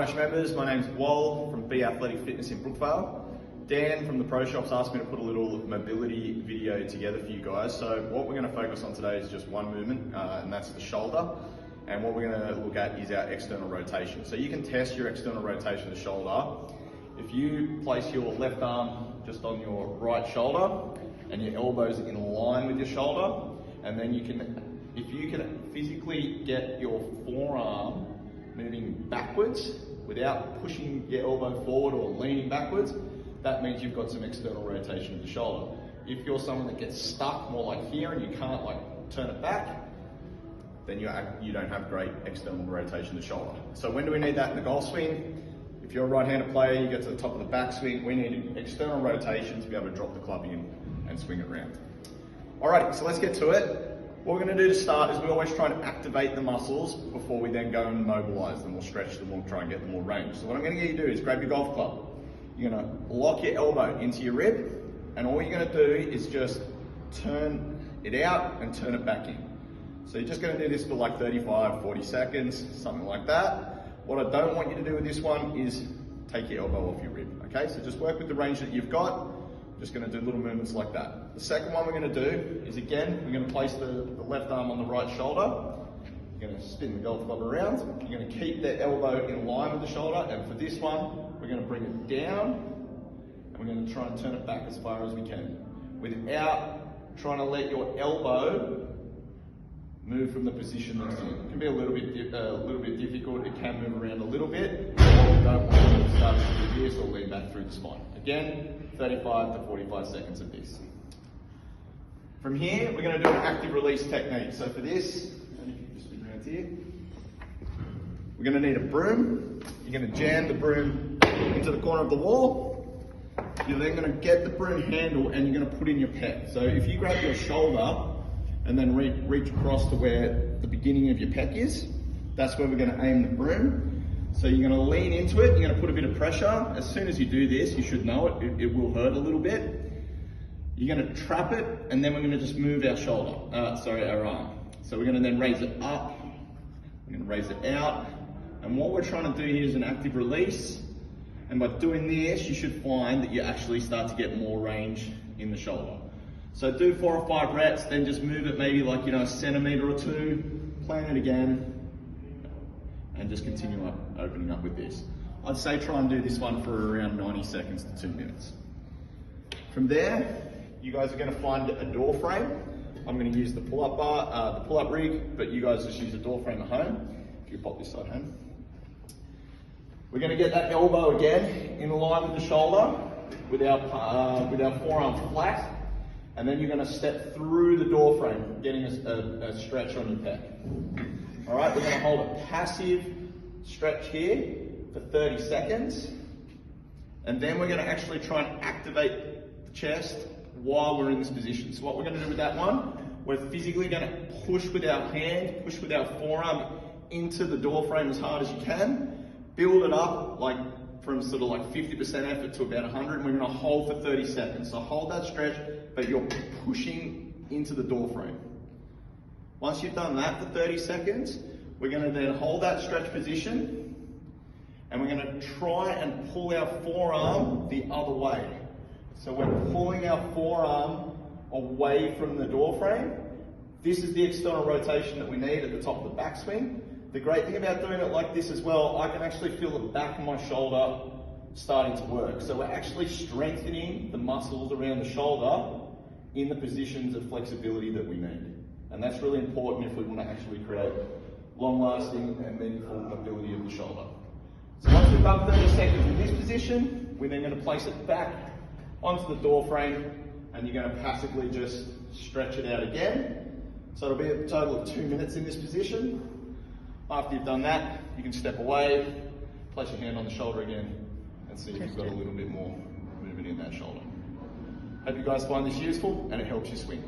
Monash members, my name's Wal from Be Athletic Fitness in Brookvale. Dan from the Pro Shops asked me to put a little mobility video together for you guys. So what we're going to focus on today is just one movement, and that's the shoulder. And what we're going to look at is our external rotation. So you can test your external rotation of the shoulder. If you place your left arm just on your right shoulder and your elbows in line with your shoulder, and then if you can physically get your forearm moving backwards without pushing your elbow forward or leaning backwards, that means you've got some external rotation of the shoulder. If you're someone that gets stuck more like here and you can't like turn it back, then you don't have great external rotation of the shoulder. So when do we need that in the golf swing? If you're a right-handed player, you get to the top of the backswing, we need external rotation to be able to drop the club in and swing it around. Alright, so let's get to it. What we're going to do to start is we always try to activate the muscles before we then go and mobilize them or stretch them or try and get them more range. So what I'm going to get you to do is grab your golf club. You're going to lock your elbow into your rib, and all you're going to do is just turn it out and turn it back in. So you're just going to do this for like 35, 40 seconds, something like that. What I don't want you to do with this one is take your elbow off your rib, okay? So just work with the range that you've got. Just going to do little movements like that. The second one we're going to do is, again, we're going to place the left arm on the right shoulder. You're going to spin the golf club around. You're going to keep the elbow in line with the shoulder, and for this one, we're going to bring it down, and we're going to try and turn it back as far as we can, without trying to let your elbow move from the position that it's in. It can be a little bit difficult. It can move around a little bit. We don't want you to start to do this or lean back through the spine. Again, 35 to 45 seconds of this. From here, we're going to do an active release technique. So for this, and if you can just spin around here, we're going to need a broom. You're going to jam the broom into the corner of the wall. You're then going to get the broom handle and you're going to put in your pec. So if you grab your shoulder and then reach across to where the beginning of your pec is, that's where we're going to aim the broom. So you're going to lean into it, you're going to put a bit of pressure. As soon as you do this, you should know it will hurt a little bit. You're going to trap it, and then we're going to just move our shoulder, our arm. So we're going to then raise it up, we're going to raise it out. And what we're trying to do here is an active release. And by doing this, you should find that you actually start to get more range in the shoulder. So do 4 or 5 reps, then just move it maybe like, a centimetre or 2, plan it again, and just continue opening up with this. I'd say try and do this one for around 90 seconds to 2 minutes. From there, you guys are going to find a door frame. I'm going to use the pull-up bar, the pull-up rig, but you guys just use a door frame at home. If you pop this side home. We're going to get that elbow again in line with the shoulder, with our forearm flat, and then you're going to step through the door frame, getting a stretch on your pec. All right, we're going to hold a passive stretch here for 30 seconds. And then we're going to actually try and activate the chest while we're in this position. So what we're going to do with that one, we're physically going to push with our hand, push with our forearm into the door frame as hard as you can. Build it up like from sort of like 50% effort to about 100, and we're going to hold for 30 seconds. So hold that stretch, but you're pushing into the door frame. Once you've done that for 30 seconds, we're going to then hold that stretch position, and we're going to try and pull our forearm the other way. So we're pulling our forearm away from the door frame. This is the external rotation that we need at the top of the backswing. The great thing about doing it like this as well, I can actually feel the back of my shoulder starting to work. So we're actually strengthening the muscles around the shoulder in the positions of flexibility that we need. And that's really important if we want to actually create long-lasting and meaningful mobility of the shoulder. So once we've done 30 seconds in this position, we're then going to place it back onto the door frame, and you're going to passively just stretch it out again. So it'll be a total of 2 minutes in this position. After you've done that, you can step away, place your hand on the shoulder again, and see if you've got a little bit more movement in that shoulder. Hope you guys find this useful and it helps you swing.